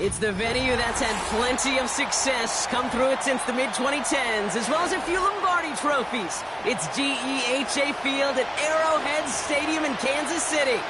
It's the venue that's had plenty of success come through it since the mid-2010s, as well as a few Lombardi trophies. It's GEHA Field at Arrowhead Stadium in Kansas City.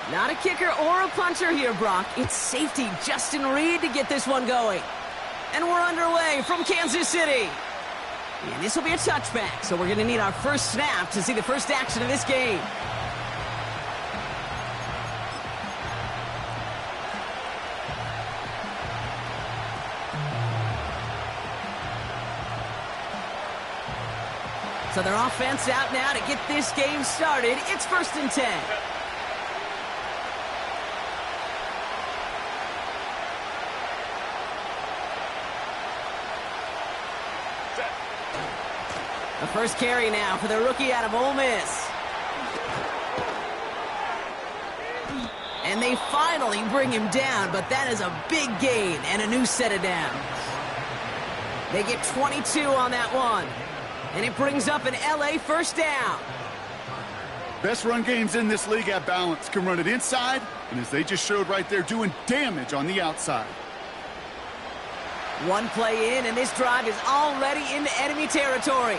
Not a kicker or a puncher here, Brock. It's safety Justin Reed to get this one going. And we're underway from Kansas City. And this will be a touchback, so we're going to need our first snap to see the first action of this game. So their offense out now to get this game started. It's 1st and 10. The first carry now for the rookie out of Ole Miss. And they finally bring him down, but that is a big gain and a new set of downs. They get 22 on that one. And it brings up an LA first down. Best run games in this league at balance. Can run it inside, and as they just showed right there, doing damage on the outside. One play in, and this drive is already into enemy territory.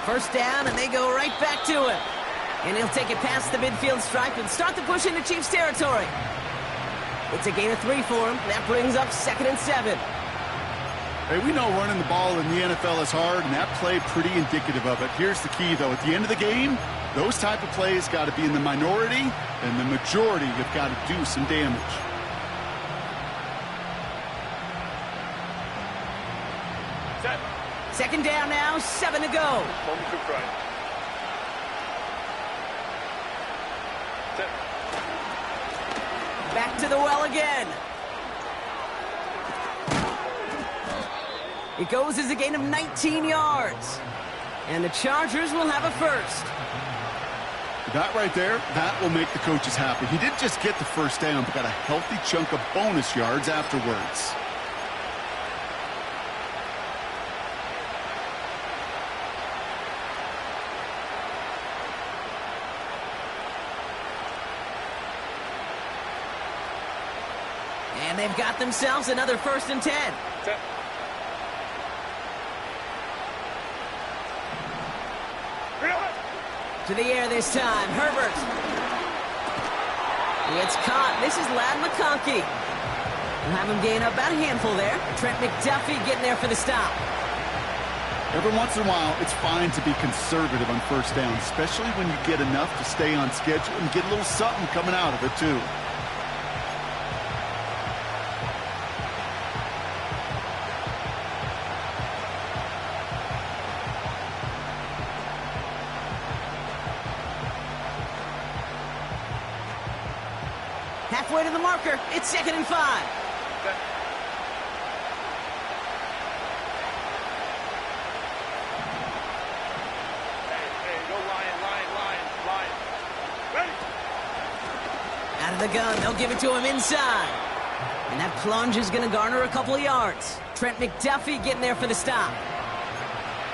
First down, and they go right back to him. And he'll take it past the midfield stripe and start the push into Chiefs territory. It's a gain of 3 for him. That brings up 2nd and 7. Hey, we know running the ball in the NFL is hard, and that play pretty indicative of it. Here's the key, though. At the end of the game, those type of plays got to be in the minority, and the majority have got to do some damage. Set. 2nd down now, 7 to go. Set. Back to the well again. It goes as a gain of 19 yards. And the Chargers will have a first. That right there, that will make the coaches happy. He didn't just get the first down, but got a healthy chunk of bonus yards afterwards. And they've got themselves another 1st and 10. Set. To the air this time, Herbert. It's caught. This is Ladd McConkey. We'll have him gain up about a handful there. Trent McDuffie getting there for the stop. Every once in a while, it's fine to be conservative on first down, especially when you get enough to stay on schedule and get a little something coming out of it, too. Halfway to the marker. It's 2nd and 5. Set. Hey, go Lion. Ready? Out of the gun. They'll give it to him inside. And that plunge is going to garner a couple of yards. Trent McDuffie getting there for the stop.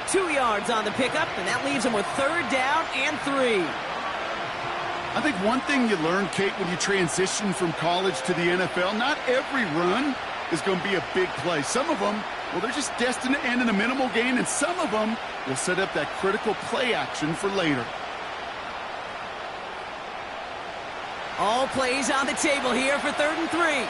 2 yards on the pickup, and that leaves him with 3rd down and 3. I think one thing you learn, Kate, when you transition from college to the NFL, not every run is going to be a big play. Some of them, well, they're just destined to end in a minimal gain, and some of them will set up that critical play action for later. All plays on the table here for 3rd and 3.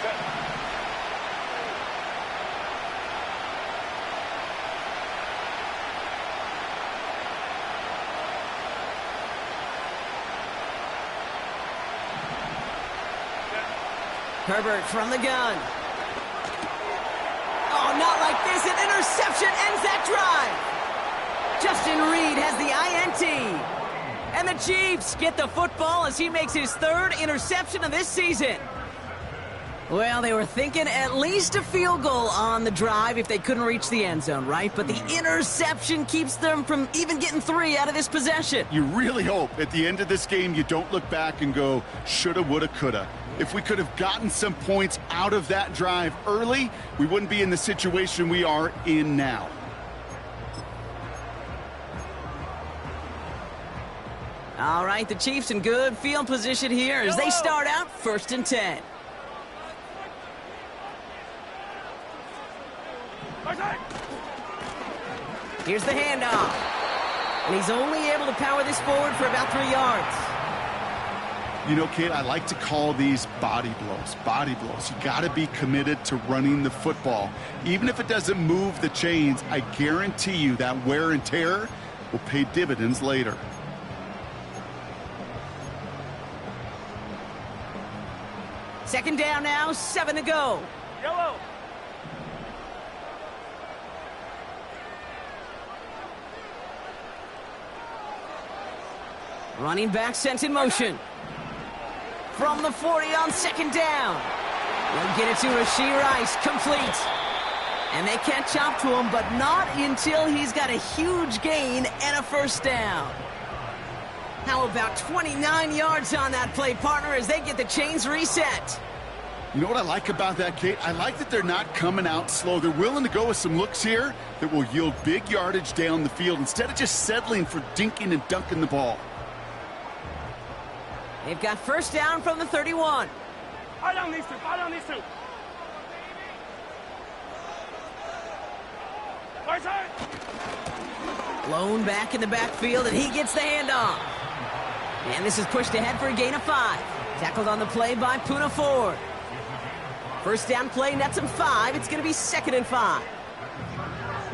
Herbert from the gun. Oh, not like this. An interception ends that drive. Justin Reed has the INT. And the Chiefs get the football as he makes his 3rd interception of this season. Well, they were thinking at least a field goal on the drive if they couldn't reach the end zone, right? But the interception keeps them from even getting 3 out of this possession. You really hope at the end of this game you don't look back and go, shoulda, woulda, coulda. If we could have gotten some points out of that drive early, we wouldn't be in the situation we are in now. All right, the Chiefs in good field position here as they start out 1st and 10. Here's the handoff. And he's only able to power this forward for about 3 yards. You know, Kate, I like to call these body blows. Body blows. You got to be committed to running the football. Even if it doesn't move the chains, I guarantee you that wear and tear will pay dividends later. Second down now, 7 to go. Yellow. Running back sent in motion. From the 40 on 2nd down. They'll get it to Rashee Rice, complete. And they catch up to him, but not until he's got a huge gain and a 1st down. How about 29 yards on that play, partner, as they get the chains reset? You know what I like about that, Kate? I like that they're not coming out slow. They're willing to go with some looks here that will yield big yardage down the field instead of just settling for dinking and dunking the ball. They've got 1st down from the 31. I don't need to. I don't need to. Right side. Blown back in the backfield, and he gets the handoff. And this is pushed ahead for a gain of 5. Tackled on the play by Poona Ford. 1st down play, nets him 5. It's going to be 2nd and 5.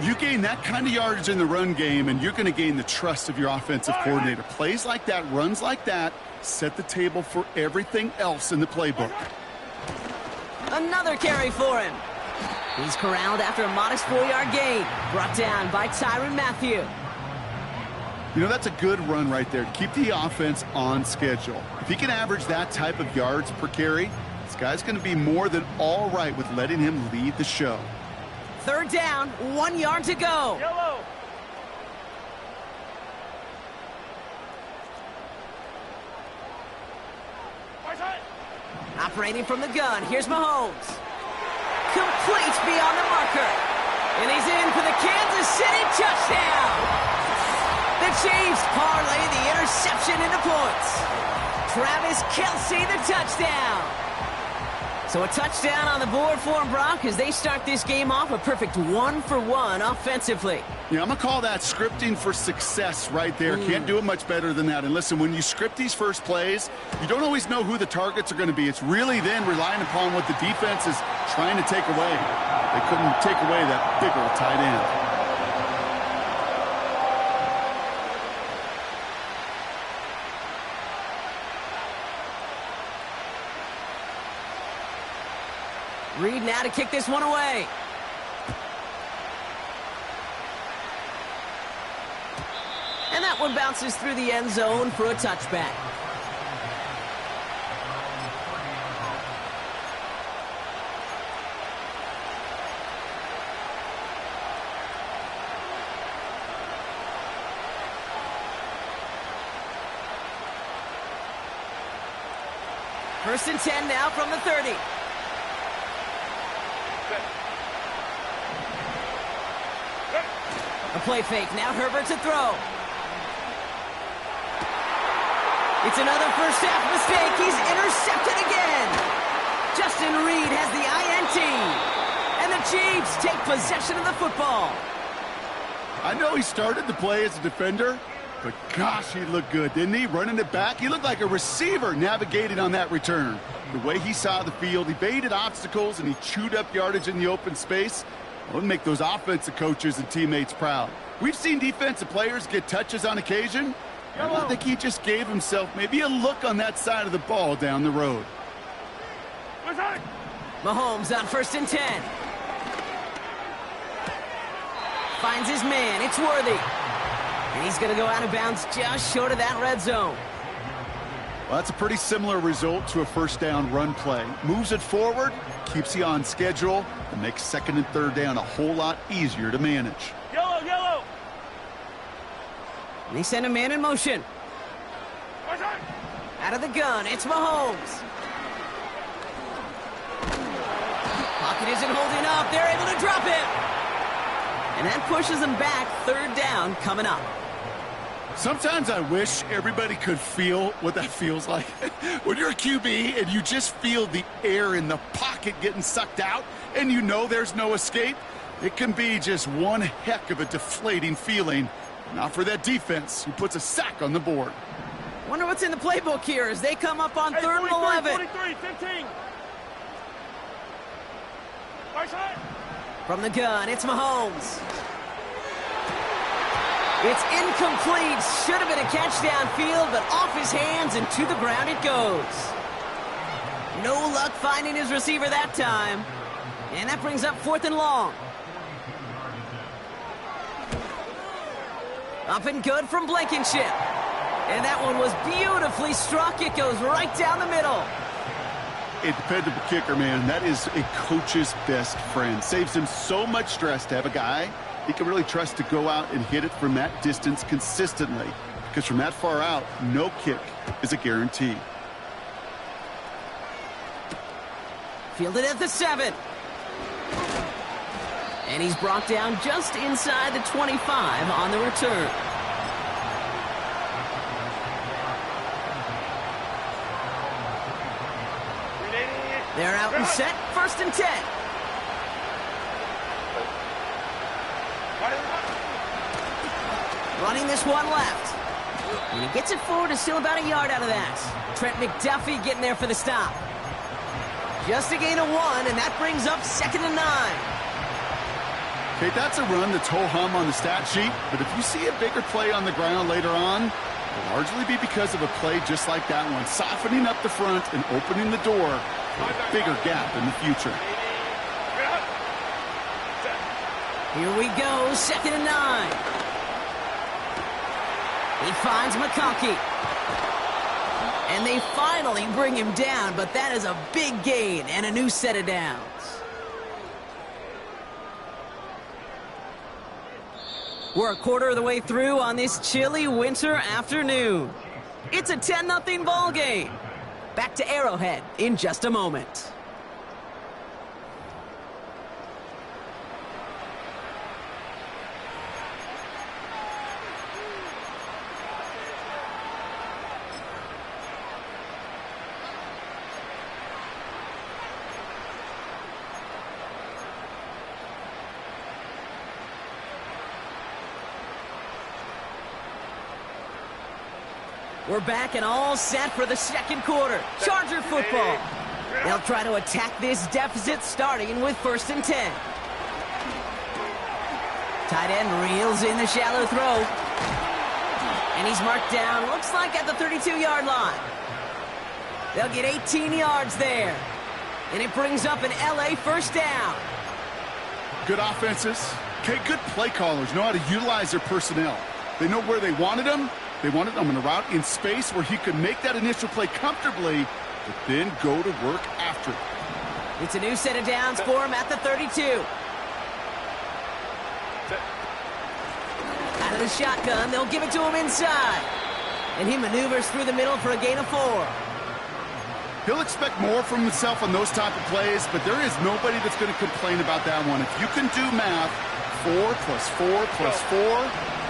You gain that kind of yardage in the run game, and you're going to gain the trust of your offensive coordinator. Plays like that, runs like that, set the table for everything else in the playbook. Another carry for him. He's corralled after a modest 4-yard gain. Brought down by Tyrann Mathieu. You know, that's a good run right there. Keep the offense on schedule. If he can average that type of yards per carry, this guy's going to be more than all right with letting him lead the show. 3rd down, 1 yard to go. Yellow. Right side. Operating from the gun, here's Mahomes. Complete beyond the marker. And he's in for the Kansas City touchdown. The Chiefs parlay the interception into points. Travis Kelce, the touchdown. So a touchdown on the board for him, Brock, as they start this game off a perfect 1-for-1 offensively. Yeah, I'm going to call that scripting for success right there. Can't do it much better than that. And listen, when you script these first plays, you don't always know who the targets are going to be. It's really then relying upon what the defense is trying to take away. They couldn't take away that big old tight end. Reed now to kick this one away. And that one bounces through the end zone for a touchback. First and 10 now from the 30. A play fake. Now Herbert to throw. It's another first half mistake. He's intercepted again. Justin Reed has the INT. And the Chiefs take possession of the football. I know he started the play as a defender, but gosh, he looked good, didn't he? Running it back, he looked like a receiver navigating on that return. The way he saw the field, he baited obstacles, and he chewed up yardage in the open space. Well, it'll make those offensive coaches and teammates proud. We've seen defensive players get touches on occasion. I think he just gave himself maybe a look on that side of the ball down the road. Mahomes on 1st and 10. Finds his man. It's Worthy. And he's going to go out of bounds just short of that red zone. Well, that's a pretty similar result to a first down run play. Moves it forward, keeps you on schedule, and makes second and third down a whole lot easier to manage. Yellow, yellow. They send a man in motion. Out of the gun, it's Mahomes. Pocket isn't holding up. They're able to drop it. And that pushes them back. Third down coming up. Sometimes I wish everybody could feel what that feels like. When you're a QB and you just feel the air in the pocket getting sucked out and you know there's no escape, it can be just one heck of a deflating feeling. Not for that defense who puts a sack on the board. Wonder what's in the playbook here as they come up on Hey, third and 11. 43, 15. Right side. From the gun, it's Mahomes. It's incomplete. Should have been a catch downfield, but off his hands and to the ground it goes. No luck finding his receiver that time. And that brings up fourth and long. Up and good from Blankenship. And that one was beautifully struck. It goes right down the middle. A dependable kicker, man. That is a coach's best friend. Saves him so much stress to have a guy he can really trust to go out and hit it from that distance consistently. Because from that far out, no kick is a guarantee. Fielded at the 7. And he's brought down just inside the 25 on the return. They're out and set. First and 10. Running this one left. And he gets it forward. Is still about a yard out of that. Trent McDuffie getting there for the stop. Just a gain of 1, and that brings up second and 9. Okay, that's a run that's ho-hum on the stat sheet, but if you see a bigger play on the ground later on, it'll largely be because of a play just like that one, softening up the front and opening the door for a bigger gap in the future. Here we go, second and 9. He finds McConkey. And they finally bring him down, but that is a big gain and a new set of downs. We're a quarter of the way through on this chilly winter afternoon. It's a 10-0 ball game. Back to Arrowhead in just a moment. We're back and all set for the second quarter. Charger football. They'll try to attack this deficit starting with first and 10. Tight end reels in the shallow throw. And he's marked down, looks like at the 32-yard line. They'll get 18 yards there. And it brings up an LA first down. Good offenses. Okay, good play callers know how to utilize their personnel. They know where they wanted them. They wanted him in a route in space where he could make that initial play comfortably, but then go to work after it. It's a new set of downs for him at the 32. Out of the shotgun, they'll give it to him inside. And he maneuvers through the middle for a gain of 4. He'll expect more from himself on those type of plays, but there is nobody that's going to complain about that one. If you can do math, 4 plus 4 plus 4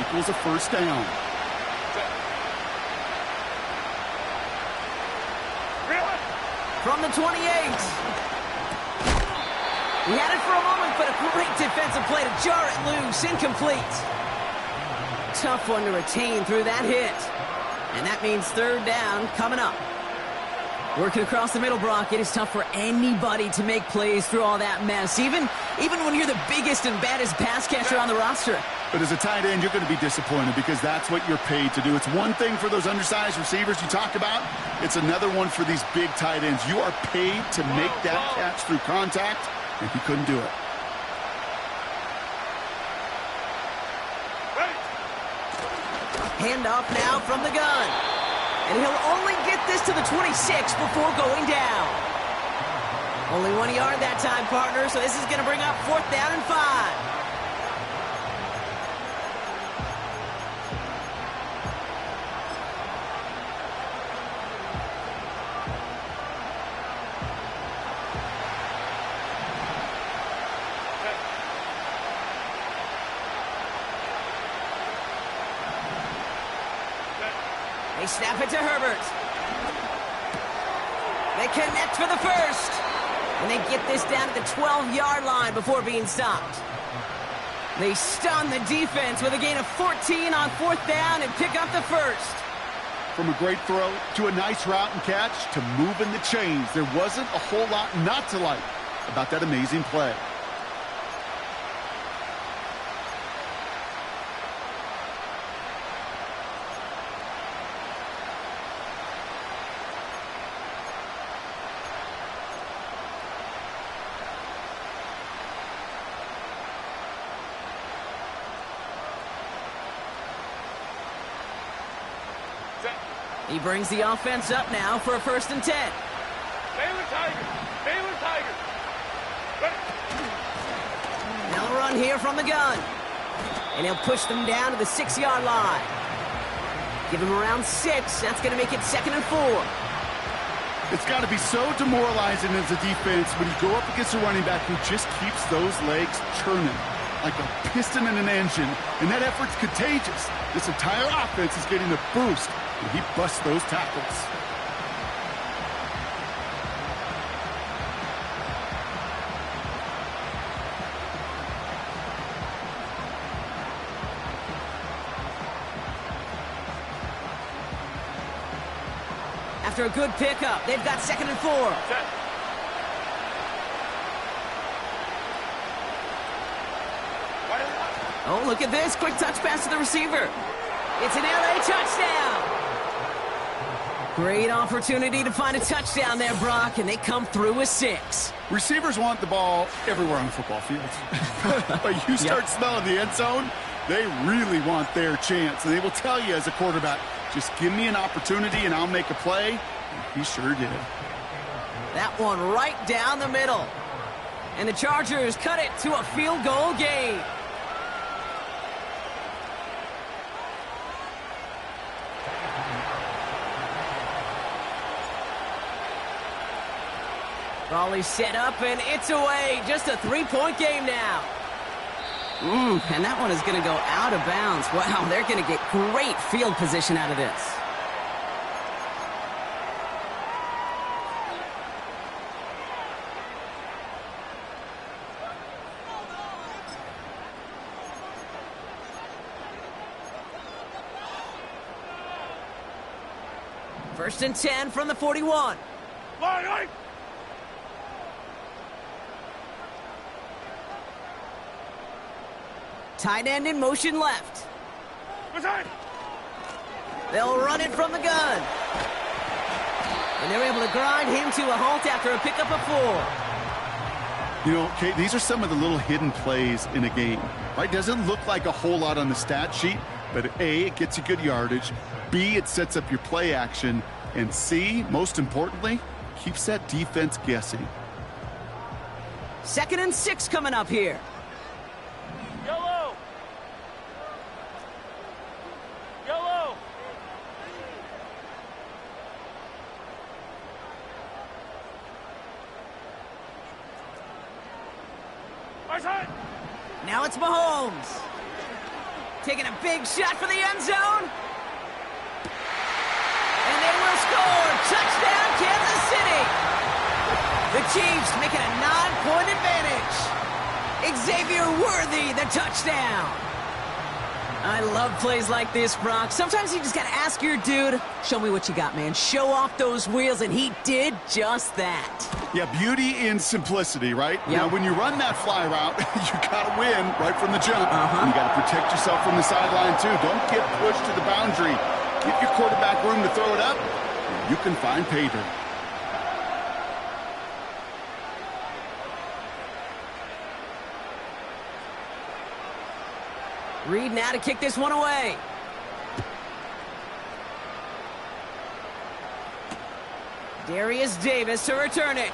equals a first down. From the 28. He had it for a moment, but a great defensive play to jar it loose. Incomplete. Tough one to retain through that hit. And that means third down coming up. Working across the middle, Brock, it is tough for anybody to make plays through all that mess, even when you're the biggest and baddest pass catcher on the roster. But as a tight end, you're going to be disappointed because that's what you're paid to do. It's one thing for those undersized receivers you talk about. It's another one for these big tight ends. You are paid to make that catch through contact, and he couldn't do it. Handoff now from the gun. And he'll only get this to the 26 before going down. Only 1 yard that time, partner, so this is going to bring up 4th down and 5. They snap it to Herbert. They connect for the first. And they get this down to the 12-yard line before being stopped. They stun the defense with a gain of 14 on 4th down and pick up the first. From a great throw to a nice route and catch to moving the chains, there wasn't a whole lot not to like about that amazing play. He brings the offense up now for a 1st and 10. Baylor Tigers! Baylor Tigers! They'll run here from the gun. And he'll push them down to the 6-yard line. Give him around 6. That's going to make it 2nd and 4. It's got to be so demoralizing as a defense when you go up against a running back who just keeps those legs churning like a piston in an engine. And that effort's contagious. This entire offense is getting a boost. And he busts those tackles. After a good pickup, they've got 2nd and 4. Set. Oh, look at this. Quick touch pass to the receiver. It's an LA touchdown. Great opportunity to find a touchdown there, Brock, and they come through with 6. Receivers want the ball everywhere on the football field. But you start smelling the end zone, they really want their chance. And they will tell you as a quarterback, just give me an opportunity and I'll make a play. And he sure did. That one right down the middle. And the Chargers cut it to a field goal game. Raleigh set up, and it's away. Just a 3-point game now. And that one is going to go out of bounds. Wow, they're going to get great field position out of this. First and 10 from the 41. Line. Tight end in motion left. Return. They'll run it from the gun. And they're able to grind him to a halt after a pickup of 4. You know, Kate, these are some of the little hidden plays in a game, right? Doesn't look like a whole lot on the stat sheet, but A, it gets you good yardage. B, it sets up your play action. And C, most importantly, keeps that defense guessing. 2nd and 6 coming up here. Yellow. Yellow. Right side. Now it's Mahomes. Taking a big shot for the end zone. And they will score. Touchdown, Kansas City. The Chiefs making a 9-point advantage. Xavier Worthy, the touchdown. I love plays like this, Brock. Sometimes you just got to ask your dude, show me what you got, man. Show off those wheels, and he did just that. Yeah, beauty in simplicity, right? Yep. Now, when you run that fly route, you got to win right from the jump. You got to protect yourself from the sideline, too. Don't get pushed to the boundary. Give your quarterback room to throw it up, and you can find pay dirt. Reed now to kick this one away. Darius Davis to return it.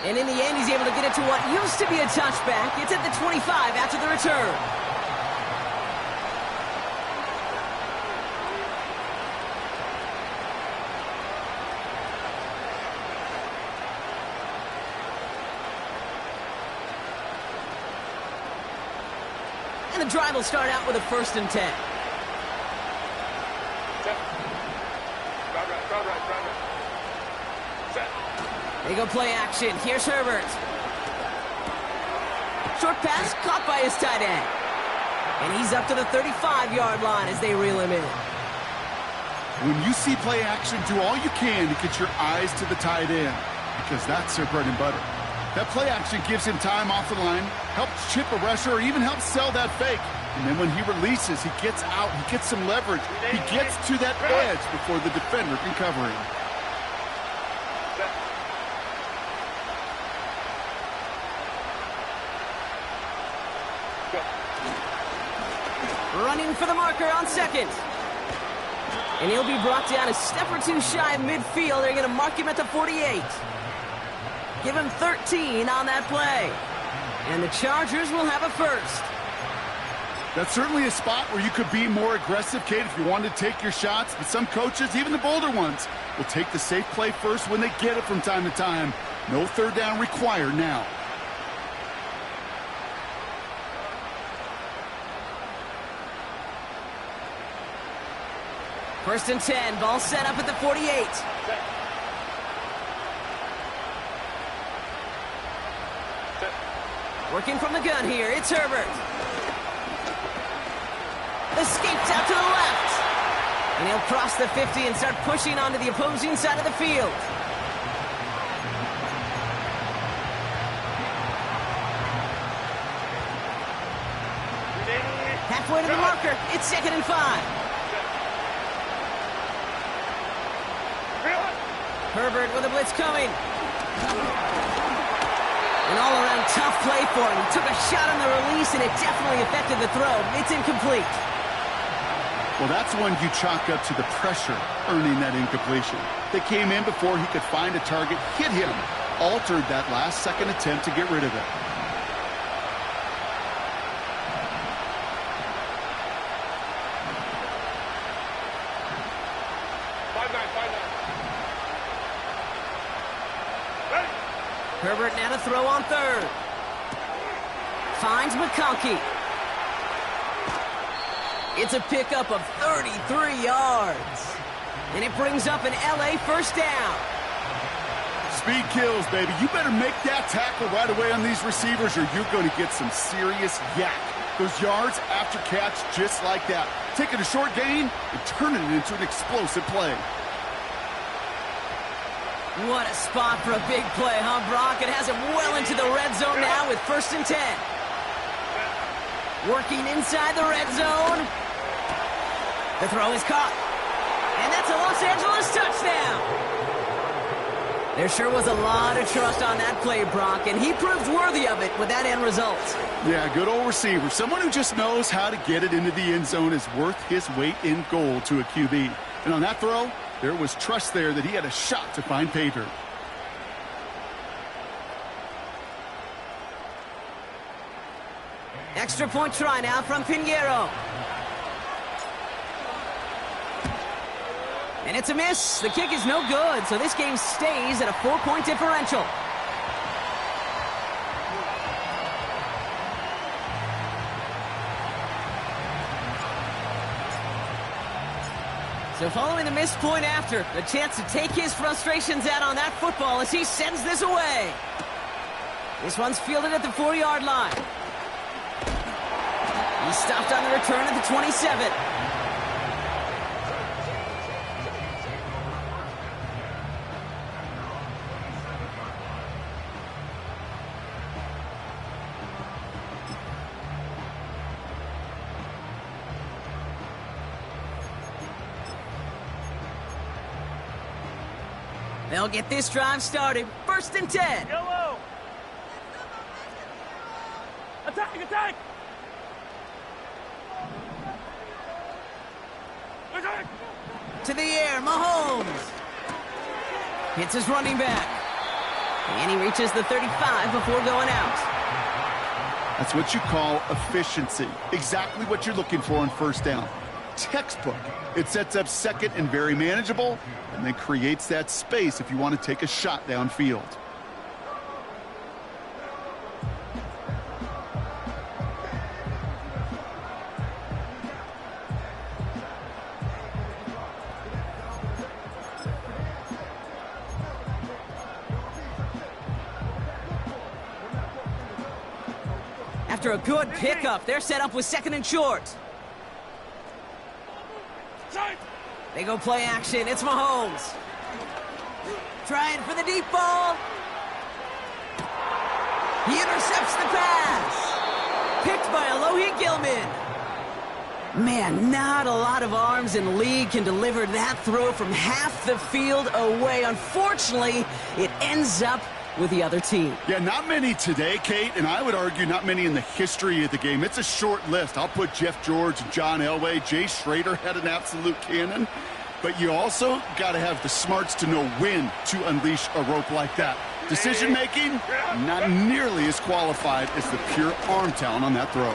And in the end, he's able to get it to what used to be a touchback. It's at the 25 after the return. And the drive will start out with a 1st and 10. They go play action. Here's Herbert. Short pass caught by his tight end. And he's up to the 35-yard line as they reel him in. When you see play action, do all you can to get your eyes to the tight end, because that's their bread and butter. That play action gives him time off the line, helps chip a rusher, or even helps sell that fake. And then when he releases, he gets out, he gets some leverage. He gets to that edge before the defender can cover him. Running for the marker on 2nd. And he'll be brought down a step or two shy of midfield. They're going to mark him at the 48. Give him 13 on that play. And the Chargers will have a 1st. That's certainly a spot where you could be more aggressive, Kate, if you wanted to take your shots. But some coaches, even the bolder ones, will take the safe play first when they get it from time to time. No 3rd down required now. First and 10, ball set up at the 48. Working from the gun here, it's Herbert. Escapes out to the left. And he'll cross the 50 and start pushing onto the opposing side of the field. Halfway to the marker, it's 2nd and 5. Herbert with a blitz coming. An all-around tough play for him. He took a shot on the release, and it definitely affected the throw. It's incomplete. Well, that's one you chalk up to the pressure earning that incompletion. They came in before he could find a target, hit him, altered that last-second attempt to get rid of it. Herbert now to throw on 3rd. Finds McConkey. It's a pickup of 33 yards. And it brings up an LA 1st down. Speed kills, baby. You better make that tackle right away on these receivers or you're going to get some serious yak. Those yards after catch just like that. Taking a short gain and turning it into an explosive play. What a spot for a big play, huh, Brock? It has him well into the red zone now with 1st and 10. Working inside the red zone. The throw is caught. And that's a Los Angeles touchdown. There sure was a lot of trust on that play, Brock, and he proved worthy of it with that end result. Yeah, good old receiver. Someone who just knows how to get it into the end zone is worth his weight in gold to a QB. And on that throw, there was trust there that he had a shot to find pay dirt. Extra point try now from Pinheiro. And it's a miss. The kick is no good, so this game stays at a 4-point differential. So following the missed point after, a chance to take his frustrations out on that football as he sends this away. This one's fielded at the 4-yard line. He stopped on the return at the 27. They'll get this drive started. 1st and 10. Yellow! Attack! Attack! Attack! To the air, Mahomes. Hits his running back. And he reaches the 35 before going out. That's what you call efficiency. Exactly what you're looking for on first down. Textbook. It sets up second and very manageable, and then creates that space if you want to take a shot downfield. After a good pickup, they're set up with second and short. They go play action. It's Mahomes. Trying for the deep ball. He intercepts the pass. Picked by Alohi Gilman. Man, not a lot of arms in the league can deliver that throw from half the field away. Unfortunately, it ends up with the other team. Yeah, not many today, Kate, and I would argue not many in the history of the game. It's a short list. I'll put Jeff George and John Elway. Jay Schrader had an absolute cannon. But you also got to have the smarts to know when to unleash a rope like that. Decision-making, not nearly as qualified as the pure arm talent on that throw.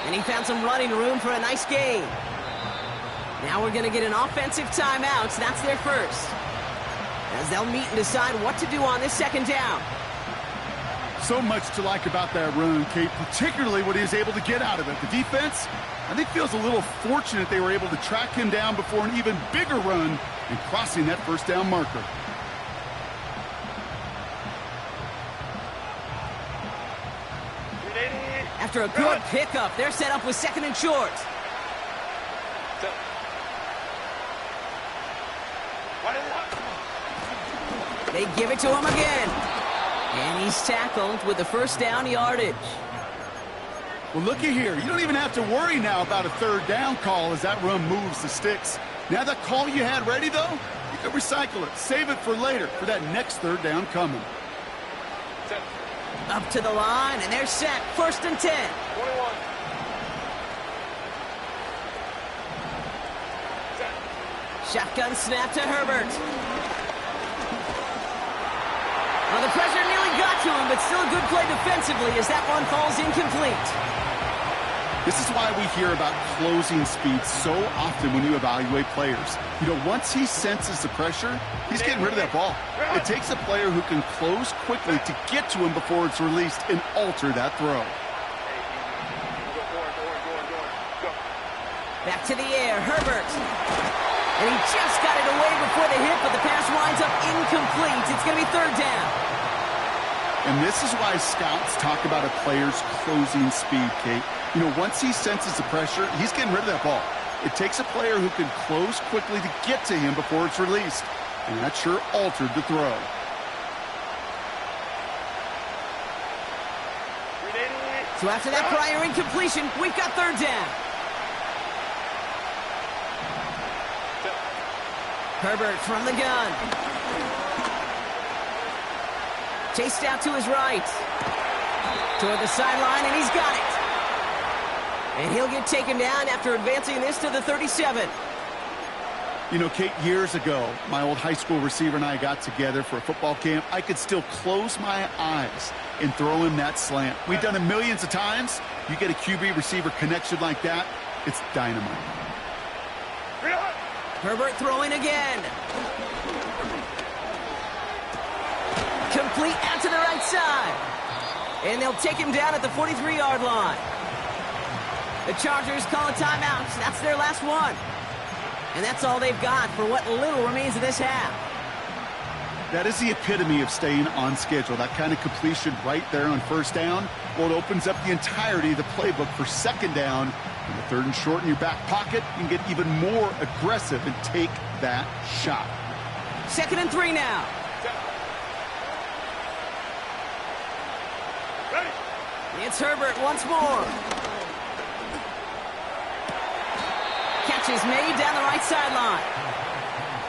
And he found some running room for a nice gain. Now we're going to get an offensive timeout. So that's their first, as they'll meet and decide what to do on this second down. So much to like about that run, Kate, particularly what he was able to get out of it. The defense, I think, feels a little fortunate they were able to track him down before an even bigger run and crossing that first down marker. After a good pickup, they're set up with second and short. They give it to him again. And he's tackled with the first down yardage. Well, looky here. You don't even have to worry now about a third down call as that run moves the sticks. Now that call you had ready, though, you can recycle it. Save it for later for that next third down coming. Up to the line, and they're set. First and 10. 21. Shotgun snap to Herbert. Well, the pressure nearly got to him, but still a good play defensively as that one falls incomplete. This is why we hear about closing speed so often when you evaluate players. You know, once he senses the pressure, he's getting rid of that ball. It takes a player who can close quickly to get to him before it's released and alter that throw. Back to the air, Herbert. And he just got it away before the hit, but the pass winds up incomplete. It's going to be third down. And this is why scouts talk about a player's closing speed, Kate. You know, once he senses the pressure, he's getting rid of that ball. It takes a player who can close quickly to get to him before it's released. And that sure altered the throw. So after that prior incompletion, we've got third down. Herbert from the gun. Chased out to his right. Toward the sideline, and he's got it. And he'll get taken down after advancing this to the 37. You know, Kate, years ago, my old high school receiver and I got together for a football camp. I could still close my eyes and throw him that slant. We've done it millions of times. You get a QB receiver connection like that, it's dynamite. Herbert throwing again. Complete out to the right side. And they'll take him down at the 43-yard line. The Chargers call a timeout. That's their last one. And that's all they've got for what little remains of this half. That is the epitome of staying on schedule. That kind of completion right there on first down. Well, it opens up the entirety of the playbook for second down. And the third and short in your back pocket, you can get even more aggressive and take that shot. 2nd and 3 now. Ready. It's Herbert once more. Catch is made down the right sideline.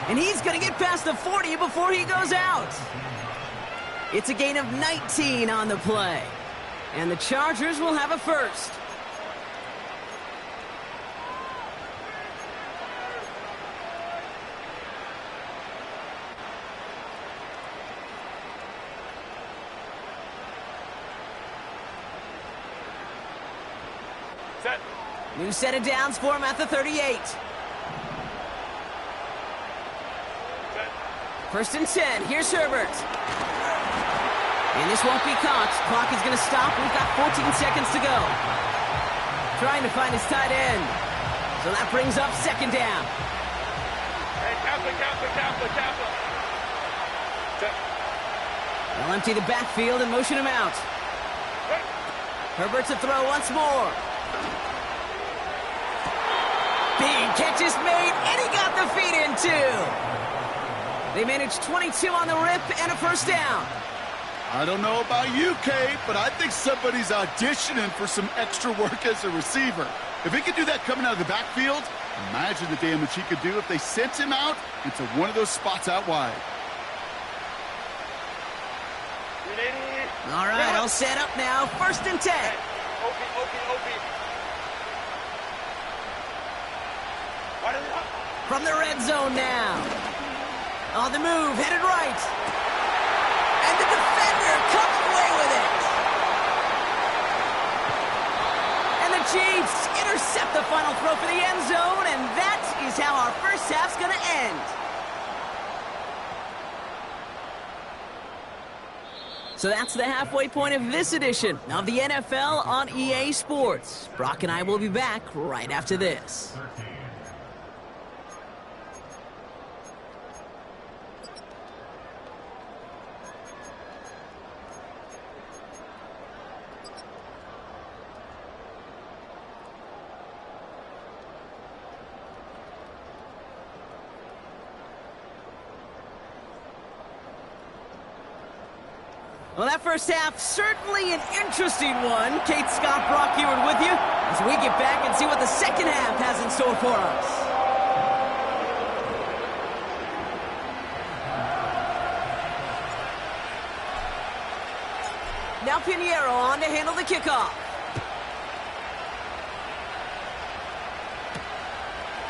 And he's going to get past the 40 before he goes out. It's a gain of 19 on the play. And the Chargers will have a first. Set. New set of downs for him at the 38. Set. First and 10. Here's Herbert. And this won't be caught. Clock is going to stop. We've got 14 seconds to go. Trying to find his tight end. So that brings up second down. Hey, Kaplan. Set. They'll empty the backfield and motion him out. Hey. Herbert to throw once more. Big catch is made, and he got the feet in too. They managed 22 on the rip and a first down. I don't know about you, Kate, but I think somebody's auditioning for some extra work as a receiver. If he could do that coming out of the backfield, imagine the damage he could do if they sent him out into one of those spots out wide. All right, all set up now. First and 10. Opie. From the red zone now. On the move, headed right. And the defender comes away with it. And the Chiefs intercept the final throw for the end zone, and that is how our first half's going to end. So that's the halfway point of this edition of the NFL on EA Sports. Brock and I will be back right after this. Well, that first half, certainly an interesting one. Kate, Scott, Brock Eward with you as we get back and see what the second half has in store for us. Now Pinheiro on to handle the kickoff.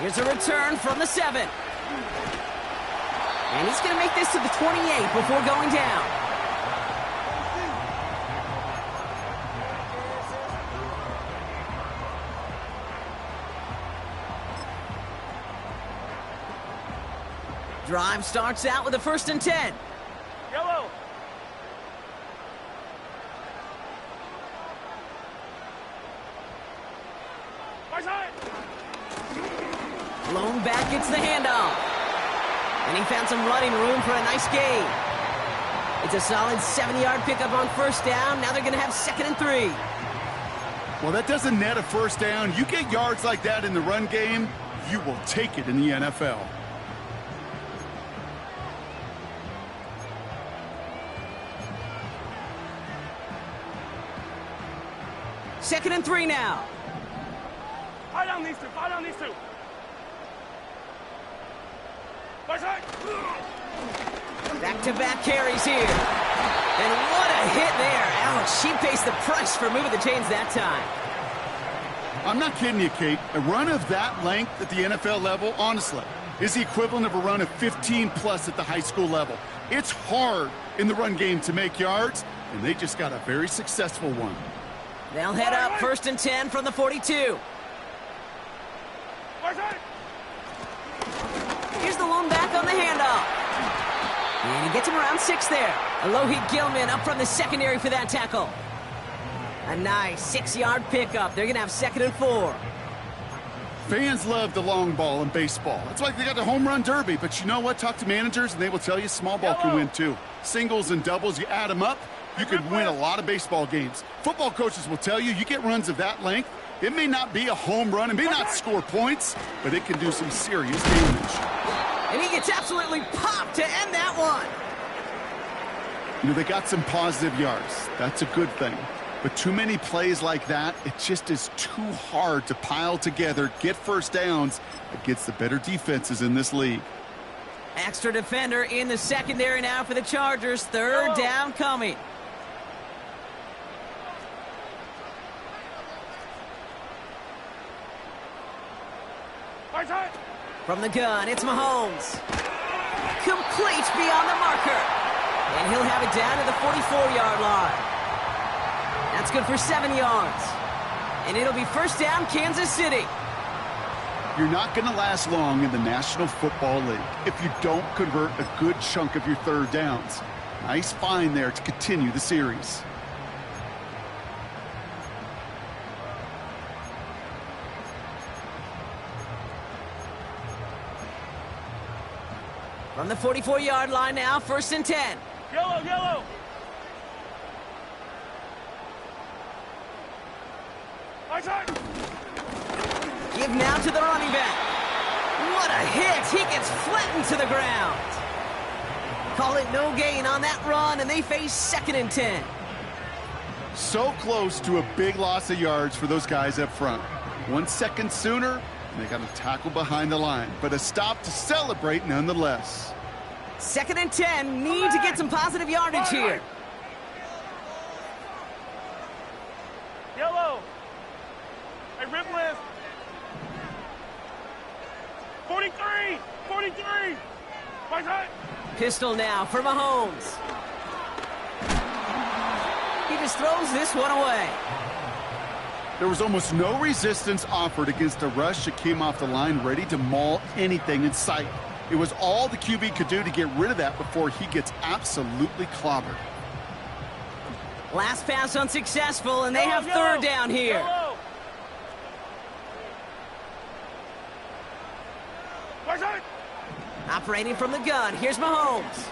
Here's a return from the 7. And he's going to make this to the 28 before going down. Drive starts out with a first and 10. Yellow. My side. Blown back gets the handoff. And he found some running room for a nice gain. It's a solid 7-yard pickup on first down. Now they're going to have second and 3. Well, that doesn't net a first down. You get yards like that in the run game, you will take it in the NFL. Second and 3 now. Fire down these two. My side. Back-to-back carries here. And what a hit there. Ouch, she pays the price for moving the chains that time. I'm not kidding you, Kate. A run of that length at the NFL level, honestly, is the equivalent of a run of 15-plus at the high school level. It's hard in the run game to make yards, and they just got a very successful one. They'll head up first and 10 from the 42. My side. Here's the lone back on the handoff. And he gets him around 6 there. Alohi Gilman up from the secondary for that tackle. A nice 6-yard pickup. They're going to have second and 4. Fans love the long ball in baseball. That's why they got the home run derby. But you know what? Talk to managers, and they will tell you small ball can win too. Singles and doubles, you add them up, you could win a lot of baseball games. Football coaches will tell you, you get runs of that length, it may not be a home run, it may not score points, but it can do some serious damage. And he gets absolutely popped to end that one. You know, they got some positive yards. That's a good thing. But too many plays like that, it just is too hard to pile together, get first downs against the better defenses in this league. Extra defender in the secondary now for the Chargers. Third down coming. From the gun, it's Mahomes. Complete beyond the marker. And he'll have it down to the 44-yard line. That's good for 7 yards. And it'll be first down, Kansas City. You're not going to last long in the National Football League if you don't convert a good chunk of your third downs. Nice find there to continue the series. From the 44-yard line now, 1st and 10. Yellow, yellow. Right side. Give now to the running back. What a hit. He gets flattened to the ground. Call it no gain on that run, and they face 2nd and 10. So close to a big loss of yards for those guys up front. 1 second sooner, and they got a tackle behind the line, but a stop to celebrate nonetheless. 2nd and 10, need to get some positive yardage here. Yellow. Hey, rip list. 43. 43. Right side. Pistol now for Mahomes. He just throws this one away. There was almost no resistance offered against a rush that came off the line ready to maul anything in sight. It was all the QB could do to get rid of that before he gets absolutely clobbered. Last pass unsuccessful, and they have 3rd down here. Yellow. Right side. Operating from the gun, here's Mahomes.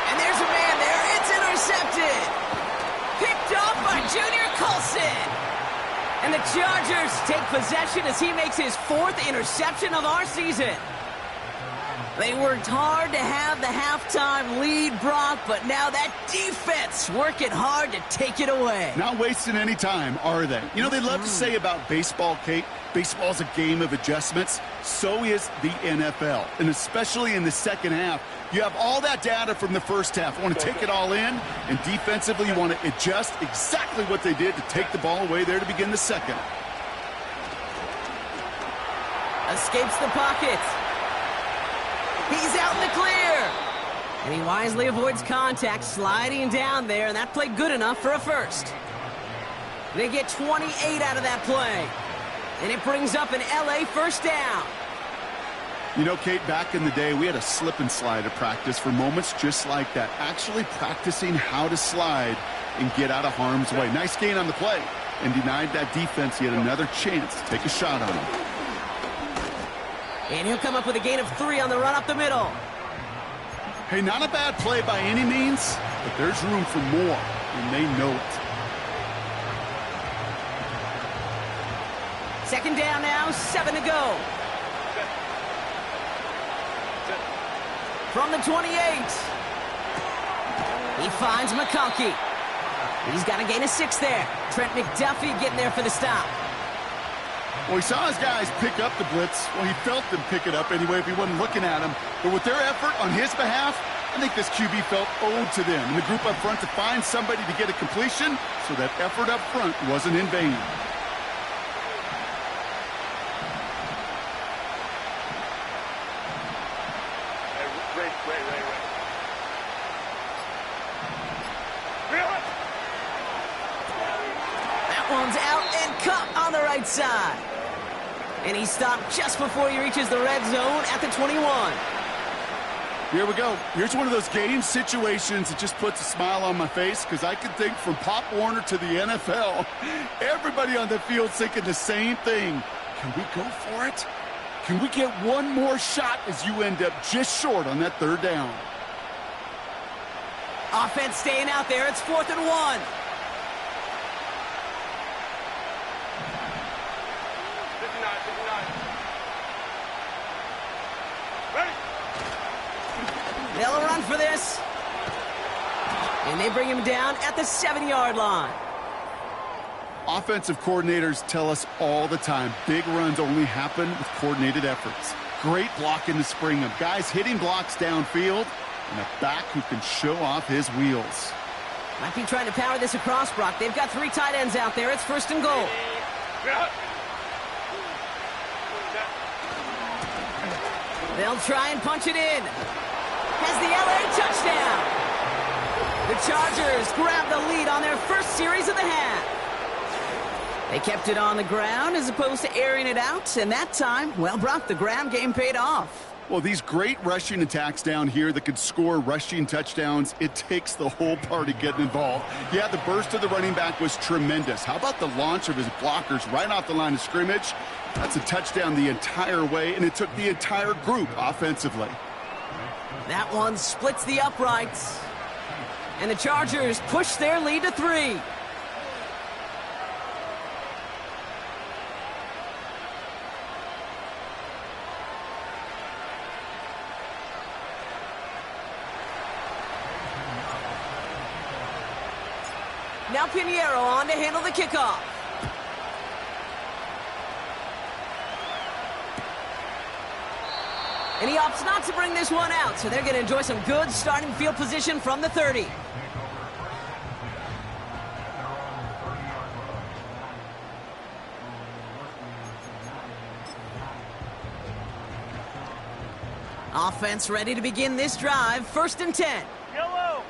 And there's a man there, it's intercepted. Picked off by Junior Colson. And the Chargers take possession as he makes his 4th interception of our season. They worked hard to have the halftime lead, Brock, but now that defense working hard to take it away. Not wasting any time, are they? You know, they love to say about baseball, Kate, baseball's a game of adjustments. So is the NFL, and especially in the second half. You have all that data from the first half. You want to take it all in, and defensively you want to adjust exactly what they did to take the ball away there to begin the second. Escapes the pocket. He's out in the clear. And he wisely avoids contact, sliding down there, and that played good enough for a first. They get 28 out of that play. And it brings up an LA first down. You know, Kate, back in the day, we had a slip and slide at practice for moments just like that. Actually practicing how to slide and get out of harm's way. Nice gain on the play, and denied that defense yet another chance to take a shot on him. And he'll come up with a gain of 3 on the run up the middle. Hey, not a bad play by any means, but there's room for more, and they know it. 2nd down now, 7 to go. From the 28. He finds McConkey. He's got a gain of 6 there. Trent McDuffie getting there for the stop. Well, he saw his guys pick up the blitz. Well, he felt them pick it up anyway if he wasn't looking at him. But with their effort on his behalf, I think this QB felt owed to them and the group up front to find somebody to get a completion, so that effort up front wasn't in vain. That one's out and cut on the right side. And he stopped just before he reaches the red zone at the 21. Here we go. Here's one of those game situations that just puts a smile on my face, because I can think from Pop Warner to the NFL, everybody on the field thinking the same thing. Can we go for it? Can we get one more shot as you end up just short on that 3rd down? Offense staying out there. It's 4th and 1. They'll run for this. And they bring him down at the 7-yard line. Offensive coordinators tell us all the time, big runs only happen with coordinated efforts. Great blocking to spring them. Guys hitting blocks downfield, and a back who can show off his wheels. Might be trying to power this across, Brock. They've got 3 tight ends out there. It's 1st and goal. They'll try and punch it in. Has the LA touchdown. The Chargers grab the lead on their first series of the half. They kept it on the ground as opposed to airing it out, and that time, well, Brock, the ground game paid off. Well, these great rushing attacks down here that could score rushing touchdowns, it takes the whole party getting involved. Yeah, the burst of the running back was tremendous. How about the launch of his blockers right off the line of scrimmage? That's a touchdown the entire way, and it took the entire group offensively. That one splits the uprights. And the Chargers push their lead to 3. Now Pinheiro on to handle the kickoff. And he opts not to bring this one out, so they're going to enjoy some good starting field position from the 30. Offense ready to begin this drive. 1st and 10. Yellow.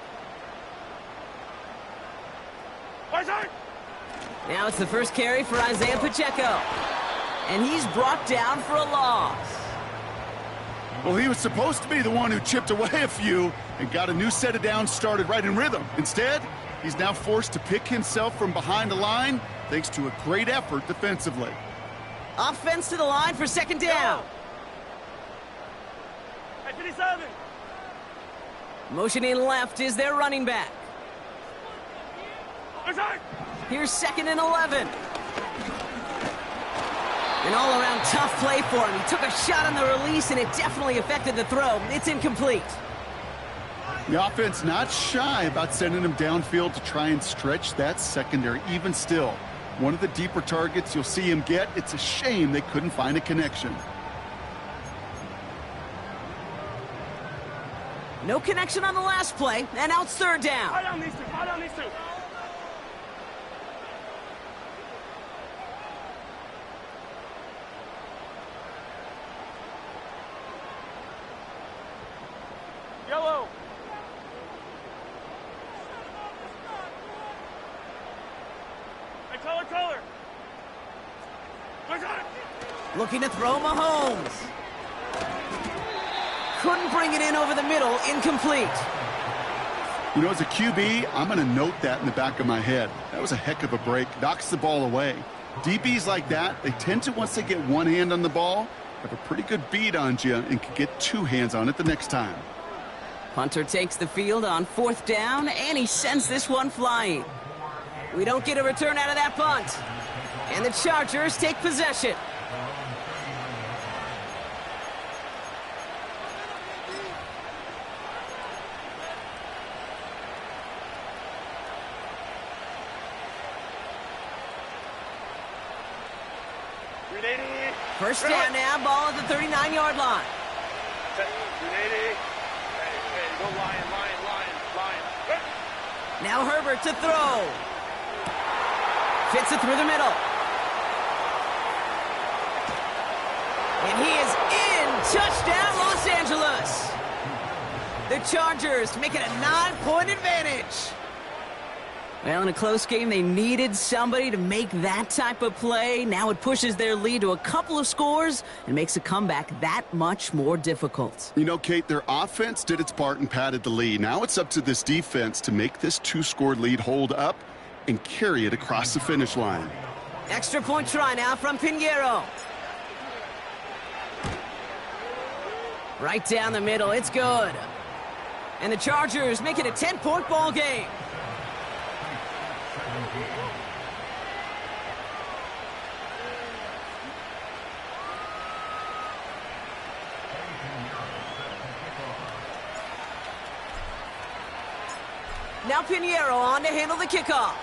Now it's the first carry for Isaiah Pacheco. And he's brought down for a loss. Well, he was supposed to be the one who chipped away a few and got a new set of downs started right in rhythm. Instead, he's now forced to pick himself from behind the line thanks to a great effort defensively. Offense to the line for 2nd down. At 57. Motioning left is their running back. Here's 2nd and 11. An all-around tough play for him. He took a shot on the release, and it definitely affected the throw. It's incomplete. The offense not shy about sending him downfield to try and stretch that secondary. Even still, one of the deeper targets you'll see him get. It's a shame they couldn't find a connection. No connection on the last play, and now it's 3rd down. Lie down these two. Lie down these two. Yellow. Hey, color. Looking to throw Mahomes. Couldn't bring it in over the middle. Incomplete. You know, as a QB, I'm going to note that in the back of my head. That was a heck of a break. Knocks the ball away. DBs like that, they tend to, once they get one hand on the ball, have a pretty good beat on you and can get 2 hands on it the next time. Hunter takes the field on 4th down, and he sends this one flying. We don't get a return out of that punt. And the Chargers take possession. First down now, ball at the 39-yard line. 380. Hey, go Lion. Now Herbert to throw. Fits it through the middle. And he is in. Touchdown, Los Angeles. The Chargers make it a 9-point advantage. Well, in a close game, they needed somebody to make that type of play. Now it pushes their lead to a couple of scores and makes a comeback that much more difficult. You know, Kate, their offense did its part and padded the lead. Now it's up to this defense to make this 2-score lead hold up and carry it across the finish line. Extra point try now from Pinheiro. Right down the middle, it's good. And the Chargers make it a 10-point ball game. Now Pinheiro on to handle the kickoff.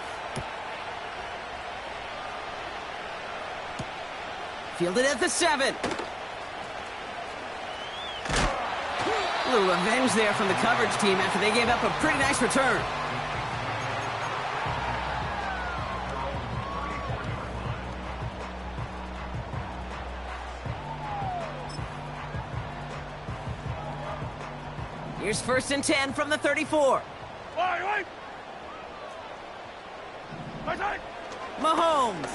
Fielded at the 7. A little revenge there from the coverage team after they gave up a pretty nice return. Here's 1st and 10 from the 34. Right. Mahomes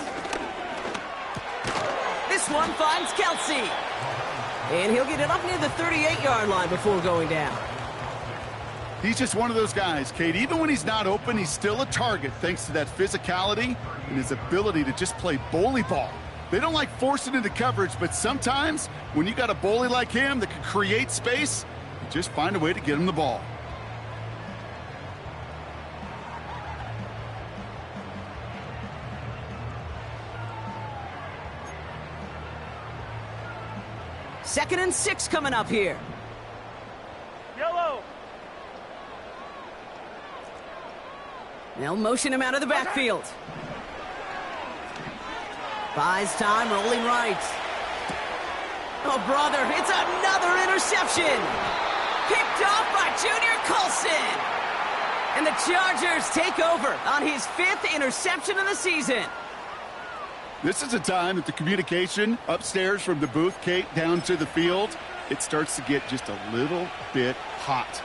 This one finds Kelsey. And he'll get it up near the 38-yard line before going down. He's just one of those guys, Kate. Even when he's not open, he's still a target thanks to that physicality and his ability to just play bully ball. They don't like forcing into coverage, but sometimes when you got a bully like him that can create space, you just find a way to get him the ball. Second and 6 coming up here. Yellow. They'll motion him out of the backfield. Buys time, rolling right. Oh, brother, it's another interception. Picked off by Junior Colson. And the Chargers take over on his 5th interception of the season. This is a time that the communication upstairs from the booth, Kate, down to the field, it starts to get just a little bit hot.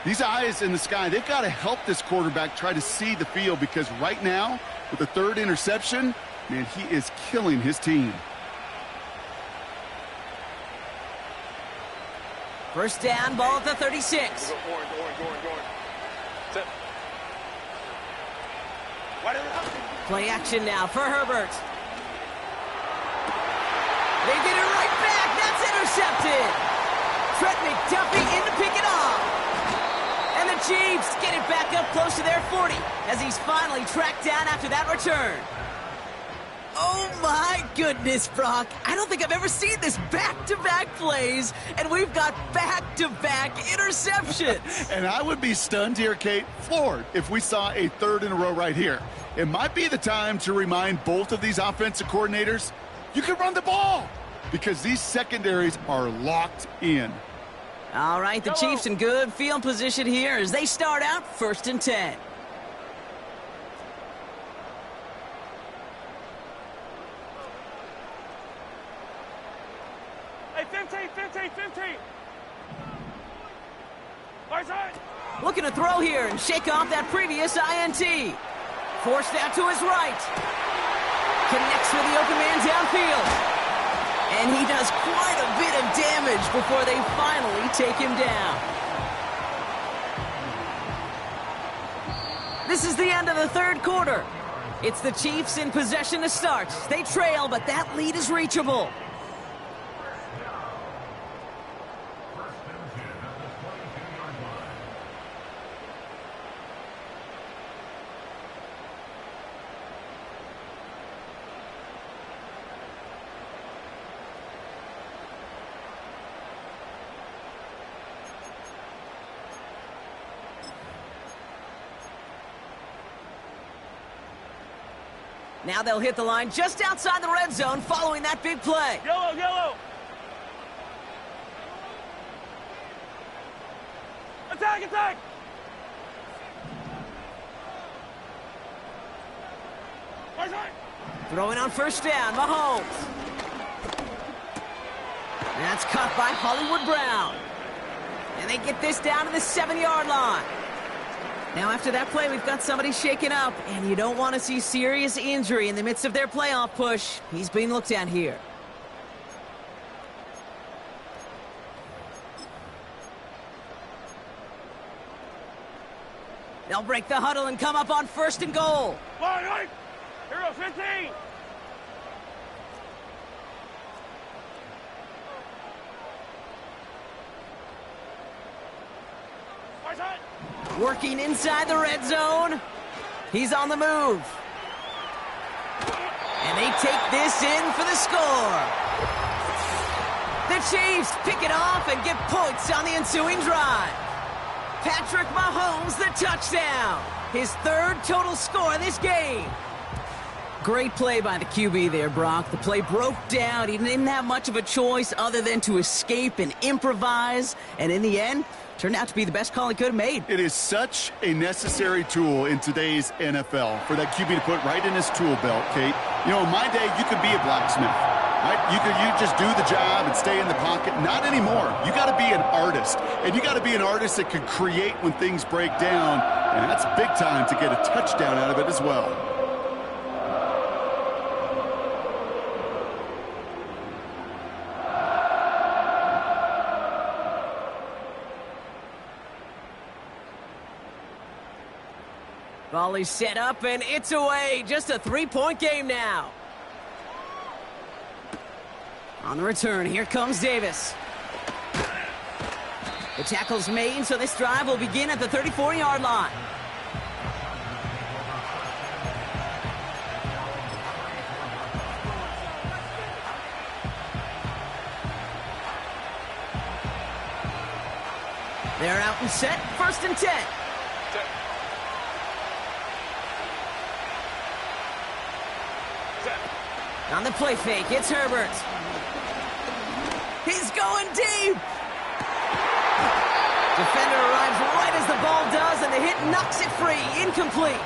These eyes in the sky, they've got to help this quarterback try to see the field because right now, with the 3rd interception, man, he is killing his team. First down, ball at the 36. Go orange. Set. Wide out. Play action now for Herbert. They get it right back. That's intercepted. Trent McDuffie in to pick it off. And the Chiefs get it back up close to their 40 as he's finally tracked down after that return. Oh my goodness, Brock. I don't think I've ever seen this back-to-back plays, and we've got back-to-back interceptions. And I would be stunned here, Kate, floored, if we saw a 3rd in a row right here. It might be the time to remind both of these offensive coordinators, you can run the ball because these secondaries are locked in. All right, the Chiefs in good field position here as they start out 1st and 10. Hey, 15. Right side. Looking to throw here and shake off that previous INT. Forced out to his right. Connects with the open man downfield. And he does quite a bit of damage before they finally take him down. This is the end of the 3rd quarter. It's the Chiefs in possession to start. They trail, but that lead is reachable. Now they'll hit the line just outside the red zone following that big play. Yellow. Attack. Right side. Throwing on first down, Mahomes. That's caught by Hollywood Brown. And they get this down to the 7-yard line. Now, after that play, we've got somebody shaken up, and you don't want to see serious injury in the midst of their playoff push. He's being looked at here. They'll break the huddle and come up on 1st and goal. Right. Hero 15. Right side. Working inside the red zone. He's on the move. And they take this in for the score. The Chiefs pick it off and get points on the ensuing drive. Patrick Mahomes, the touchdown. His 3rd total score of this game. Great play by the QB there, Brock. The play broke down. He didn't have much of a choice other than to escape and improvise. And in the end, turned out to be the best call he could have made. It is such a necessary tool in today's NFL for that QB to put right in his tool belt, Kate. You know, in my day, you could be a blacksmith, right? You just do the job and stay in the pocket. Not anymore. You got to be an artist, and you got to be an artist that can create when things break down, and that's big time to get a touchdown out of it as well. Volley set up, and it's away. Just a three-point game now. On the return, here comes Davis. The tackle's made, so this drive will begin at the 34-yard line. They're out and set, 1st and 10. Set. Set. On the play fake, it's Herbert. He's going deep. Defender arrives right as the ball does, and the hit knocks it free. Incomplete.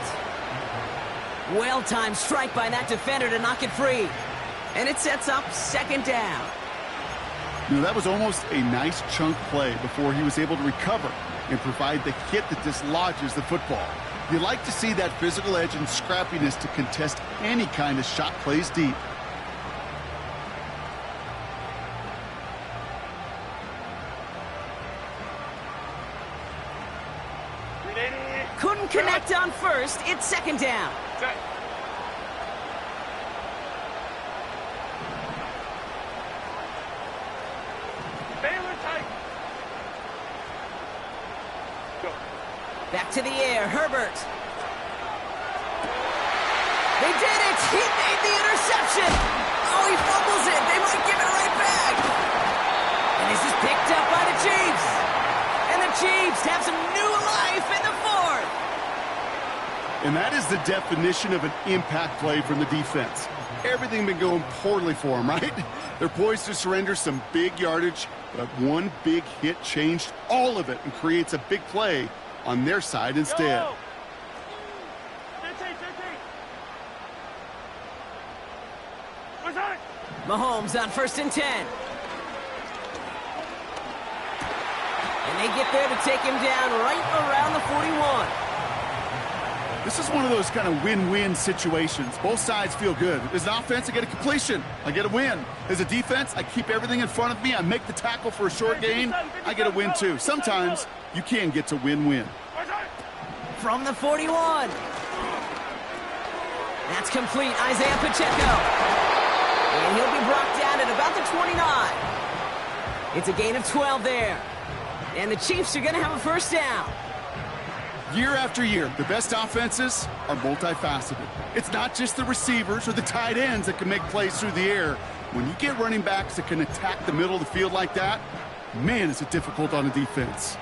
Well-timed strike by that defender to knock it free. And it sets up 2nd down. You know, that was almost a nice chunk play before he was able to recover and provide the hit that dislodges the football. You like to see that physical edge and scrappiness to contest any kind of shot plays deep. Couldn't connect on first. It's 2nd down. Set. Baylor tight. Go. Back to the air, Herbert. They did it! He made the interception! Oh, he fumbles it! They might give it right back! And this is picked up by the Chiefs! And the Chiefs have some new life in the 4th! And that is the definition of an impact play from the defense. Everything been going poorly for them, right? They're poised to surrender some big yardage, but one big hit changed all of it and creates a big play on their side instead. Go. 15, 15. What's that? Mahomes on 1st and 10. And they get there to take him down right around the 41. This is one of those kind of win-win situations. Both sides feel good. As an offense, I get a completion. I get a win. As a defense, I keep everything in front of me. I make the tackle for a short gain. I get a win, too. Sometimes you can get to win-win. From the 41. That's complete. Isaiah Pacheco. And he'll be brought down at about the 29. It's a gain of 12 there. And the Chiefs are going to have a 1st down. Year after year, the best offenses are multifaceted. It's not just the receivers or the tight ends that can make plays through the air. When you get running backs that can attack the middle of the field like that, man, is it difficult on a defense.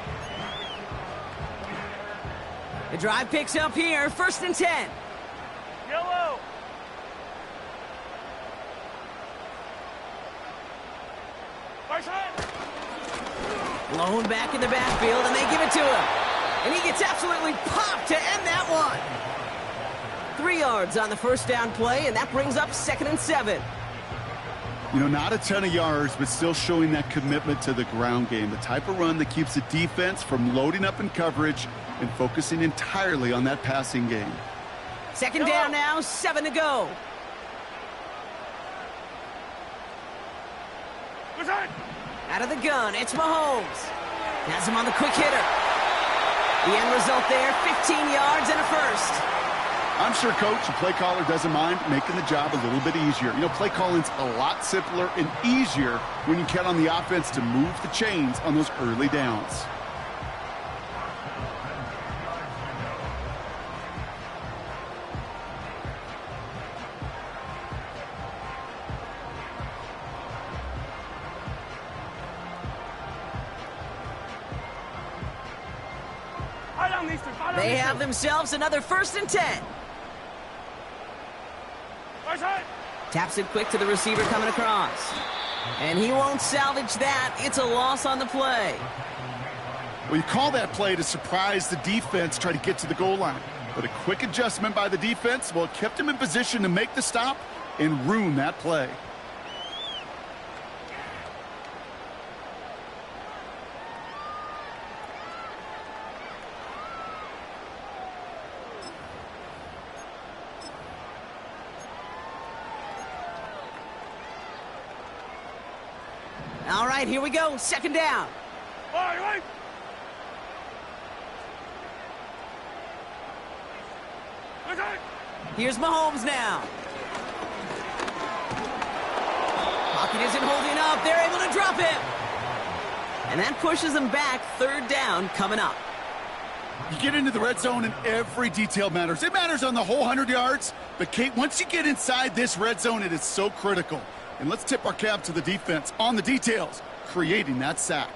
The drive picks up here, 1st and 10. Yellow. Right side. Blown back in the backfield, and they give it to him. And he gets absolutely popped to end that one. 3 yards on the 1st down play, and that brings up 2nd and 7. You know, not a ton of yards, but still showing that commitment to the ground game. The type of run that keeps the defense from loading up in coverage and focusing entirely on that passing game. 2nd down now, 7 to go. What's that? Out of the gun, it's Mahomes. Has him on the quick hitter. The end result there, 15 yards and a 1st. I'm sure coach and play caller doesn't mind making the job a little bit easier. You know, play calling's a lot simpler and easier when you count on the offense to move the chains on those early downs. They have themselves another 1st and 10. Right side. Taps it quick to the receiver coming across. And he won't salvage that. It's a loss on the play. Well, you call that play to surprise the defense, try to get to the goal line. But a quick adjustment by the defense, well, it kept him in position to make the stop and ruin that play. All right, here we go. 2nd down. Right. Right side. Here's Mahomes now. Pocket isn't holding up. They're able to drop him. And that pushes them back. Third down coming up. You get into the red zone and every detail matters. It matters on the whole 100 yards. But, Kate, once you get inside this red zone, it is so critical. And let's tip our cap to the defense on the details, creating that sack.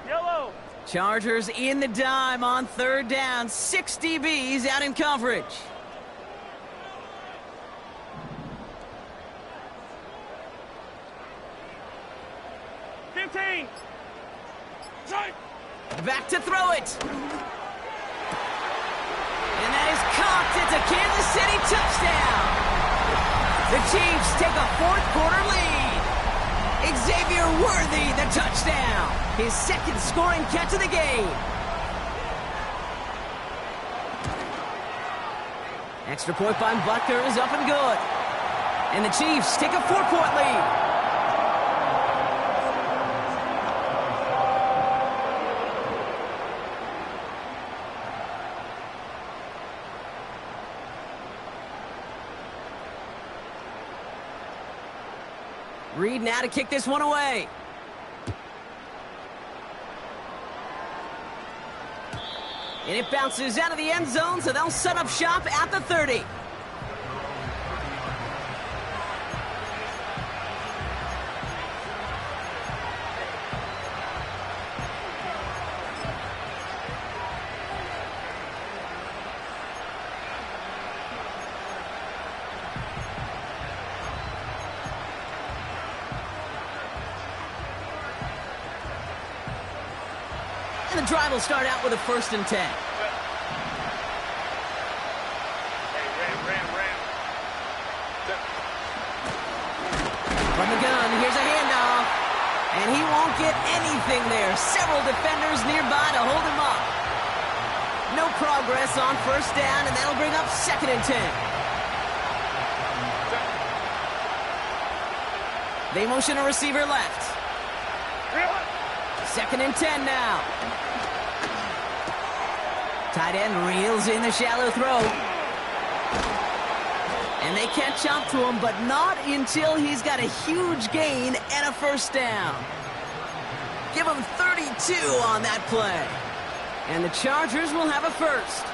Yellow. Chargers in the dime on third down. 6 DBs out in coverage. Side. Back to throw it. And that is caught. It's a Kansas City touchdown. The Chiefs take a fourth-quarter lead. Xavier Worthy, the touchdown. His second scoring catch of the game. Extra point by Butker is up and good. And the Chiefs take a 4-point lead. Reed now to kick this one away. And it bounces out of the end zone, so they'll set up shop at the 30. And the drive will start out with a 1st and 10. Hey, ram. From the gun, here's a handoff. And he won't get anything there. Several defenders nearby to hold him up. No progress on 1st down, and that'll bring up 2nd and 10. They motion a receiver left. 2nd and 10 now. Tight end reels in the shallow throw. And they catch up to him, but not until he's got a huge gain and a 1st down. Give him 32 on that play. And the Chargers will have a 1st.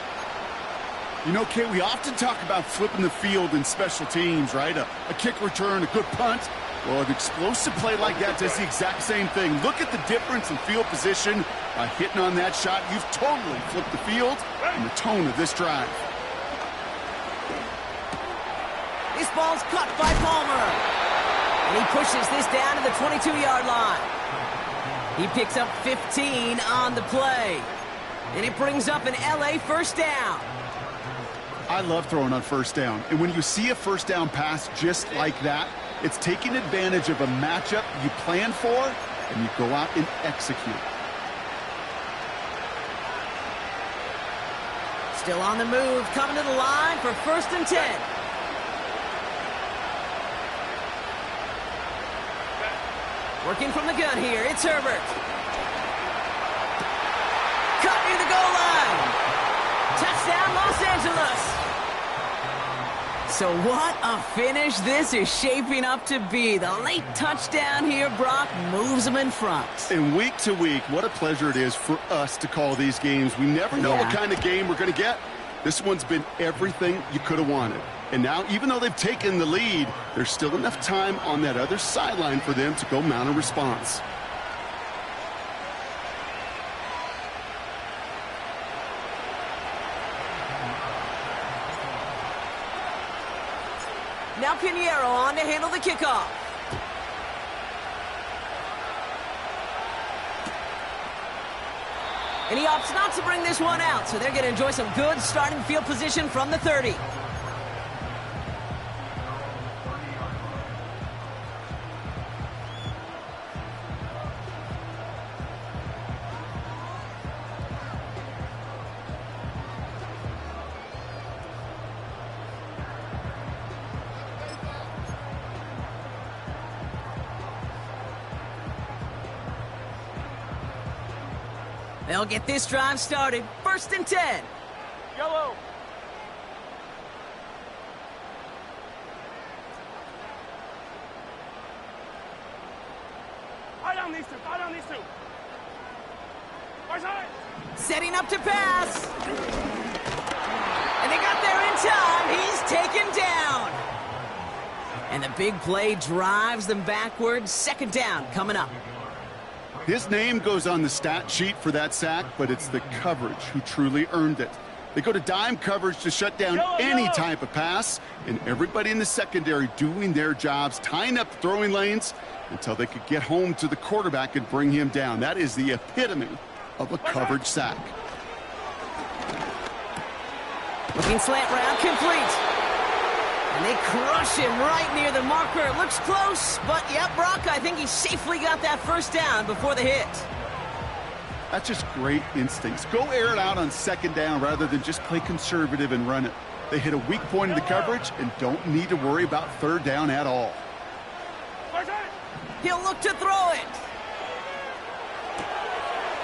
You know, Kate, we often talk about flipping the field in special teams, right? A kick return, a good punt. Well, an explosive play like that does the exact same thing. Look at the difference in field position. By hitting on that shot, you've totally flipped the field and the tone of this drive. This ball's caught by Palmer. And he pushes this down to the 22-yard line. He picks up 15 on the play. And it brings up an LA 1st down. I love throwing on 1st down. And when you see a 1st down pass just like that, it's taking advantage of a matchup you plan for, and you go out and execute. Still on the move, coming to the line for 1st and 10. Working from the gun here, it's Herbert. Cut near the goal line. Touchdown, Los Angeles. So what a finish this is shaping up to be. The late touchdown here, Brock, moves them in front. And week to week, what a pleasure it is for us to call these games. We never know what kind of game we're going to get. This one's been everything you could have wanted. And now, even though they've taken the lead, there's still enough time on that other sideline for them to go mount a response. Now Pinheiro on to handle the kickoff. And he opts not to bring this one out, so they're going to enjoy some good starting field position from the 30. They'll get this drive started. 1st and 10. Yellow. Eye down these two. Eye down these two. Right side. Setting up to pass. And they got there in time. He's taken down. And the big play drives them backwards. 2nd down coming up. His name goes on the stat sheet for that sack, but it's the coverage who truly earned it. They go to dime coverage to shut down any type of pass, and everybody in the secondary doing their jobs, tying up the throwing lanes until they could get home to the quarterback and bring him down. That is the epitome of a coverage sack. Looking slant route, complete. And they crush him right near the marker. It looks close, but yep, Brock, I think he safely got that 1st down before the hit. That's just great instincts. Go air it out on 2nd down rather than just play conservative and run it. They hit a weak point in the coverage and don't need to worry about 3rd down at all. He'll look to throw it.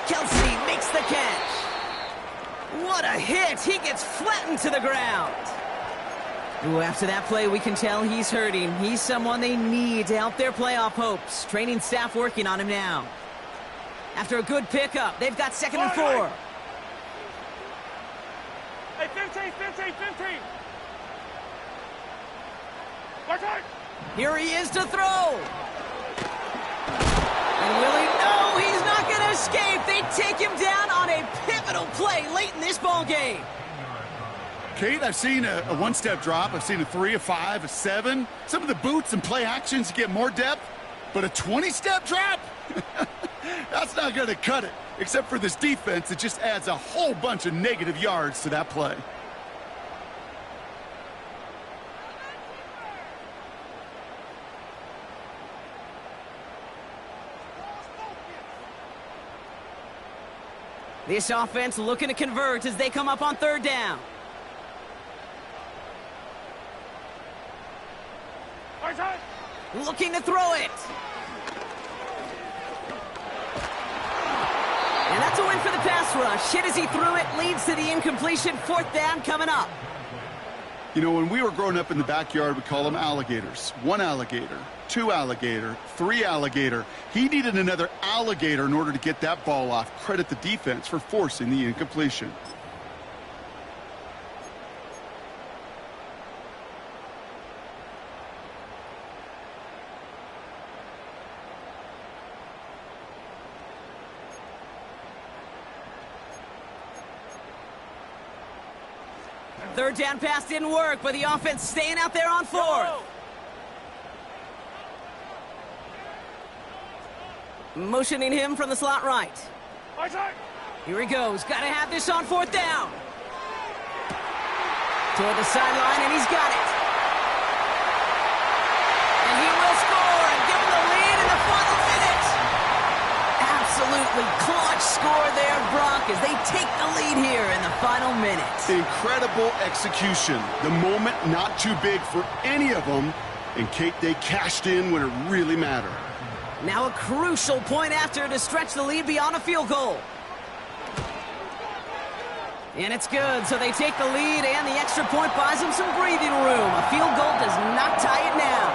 Kelsey makes the catch. What a hit. He gets flattened to the ground. Ooh, after that play, we can tell he's hurting. He's someone they need to help their playoff hopes. Training staff working on him now. After a good pickup, they've got 2nd and 4. Hey, 15. Right side. Here he is to throw. And will he? No, he's not going to escape. They take him down on a pivotal play late in this ball game. Kate, I've seen a one-step drop. I've seen a 3, a 5, a 7. Some of the boots and play actions get more depth, but a 20-step drop? That's not going to cut it. Except for this defense, it just adds a whole bunch of negative yards to that play. This offense looking to convert as they come up on 3rd down. Right side. Looking to throw it. And that's a win for the pass rush. Hit as he threw it, leads to the incompletion. 4th down coming up. You know, when we were growing up in the backyard, we call them alligators. 1 alligator, 2 alligator, 3 alligator. He needed another alligator in order to get that ball off. Credit the defense for forcing the incompletion. Third down pass didn't work, but the offense staying out there on 4th. Motioning him from the slot right. Here he goes. Got to have this on 4th down. Toward the sideline, and he's got it. And he will score and give him the lead in the final minute. Absolutely clutch score there, Brock, as they take the lead here in the final minute. Incredible execution. The moment not too big for any of them. And Kate, they cashed in when it really mattered. Now a crucial point after to stretch the lead beyond a field goal. And it's good, so they take the lead, and the extra point buys them some breathing room. A field goal does not tie it now.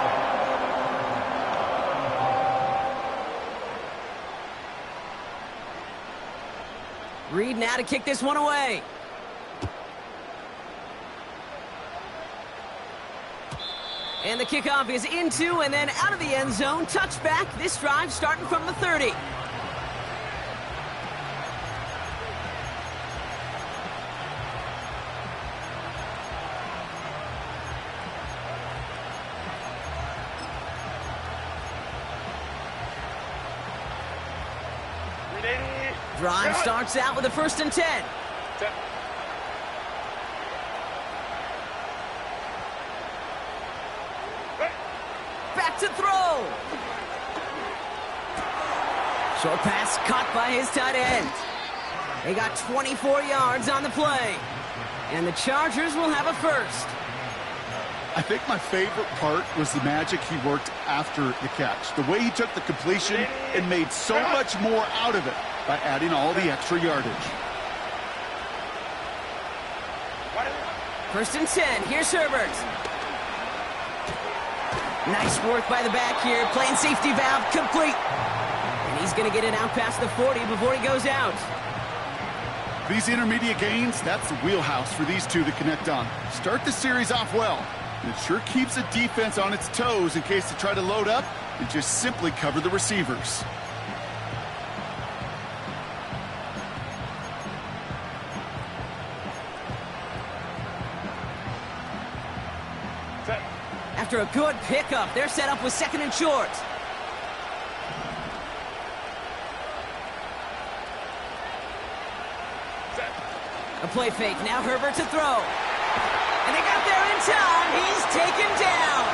Reed now to kick this one away. And the kickoff is into and then out of the end zone. Touchback. This drive starting from the 30. Drive starts out with a 1st and 10. Back to throw. Short pass caught by his tight end. They got 24 yards on the play. And the Chargers will have a 1st. I think my favorite part was the magic he worked after the catch. The way he took the completion and made so much more out of it. by adding all the extra yardage. 1st and 10. Here's Herbert. Nice work by the back here. Playing safety valve complete. And he's going to get it out past the 40 before he goes out. These intermediate gains, that's the wheelhouse for these two to connect on. Start the series off well. And it sure keeps the defense on its toes in case they try to load up and just simply cover the receivers. After a good pickup, they're set up with 2nd and short. A play fake. Now Herbert to throw. And they got there in time. He's taken down.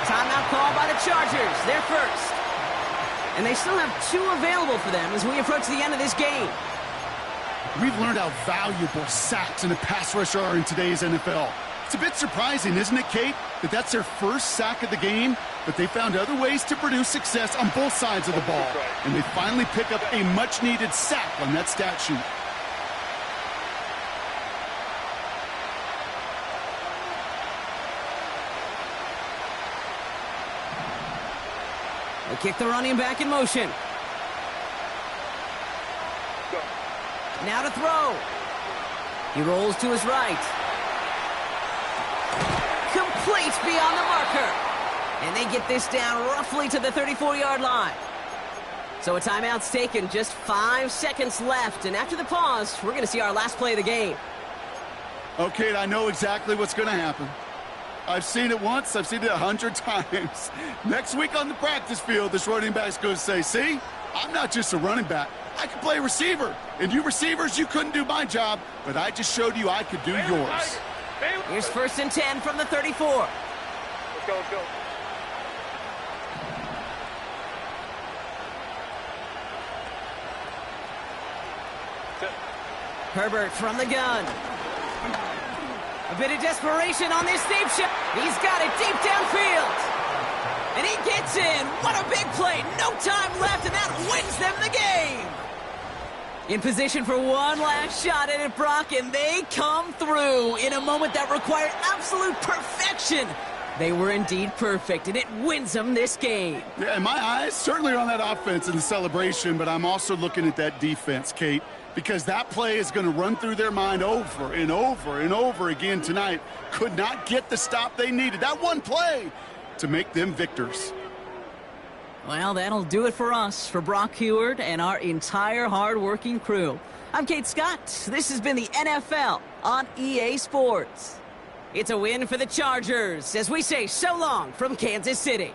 Timeout call by the Chargers. They're first. And they still have 2 available for them as we approach the end of this game. We've learned how valuable sacks and a pass rush are in today's NFL. It's a bit surprising, isn't it, Kate, that that's their first sack of the game, but they found other ways to produce success on both sides of the ball. And they finally pick up a much-needed sack on that stat sheet. They kick the running back in motion. Now to throw. He rolls to his right. Complete beyond the marker. And they get this down roughly to the 34-yard line. So a timeout's taken, just 5 seconds left. And after the pause, we're going to see our last play of the game. Okay, I know exactly what's going to happen. I've seen it once, I've seen it 100 times. Next week on the practice field, this running back's going to say, see, I'm not just a running back. I can play receiver. And you receivers, you couldn't do my job, but I just showed you I could do yours. Here's 1st and 10 from the 34. Let's go, let's go. Herbert from the gun. A bit of desperation on this deep shot. He's got it deep downfield. And he gets in. What a big play. No time left, and that wins them the game. In position for one last shot at it, Brock, and they come through in a moment that required absolute perfection. They were indeed perfect, and it wins them this game. Yeah, and my eyes certainly are on that offense in the celebration, but I'm also looking at that defense, Kate, because that play is going to run through their mind over and over and over again tonight. Could not get the stop they needed. That one play to make them victors. Well, that'll do it for us, for Brock Huard and our entire hard-working crew. I'm Kate Scott. This has been the NFL on EA Sports. It's a win for the Chargers as we say so long from Kansas City.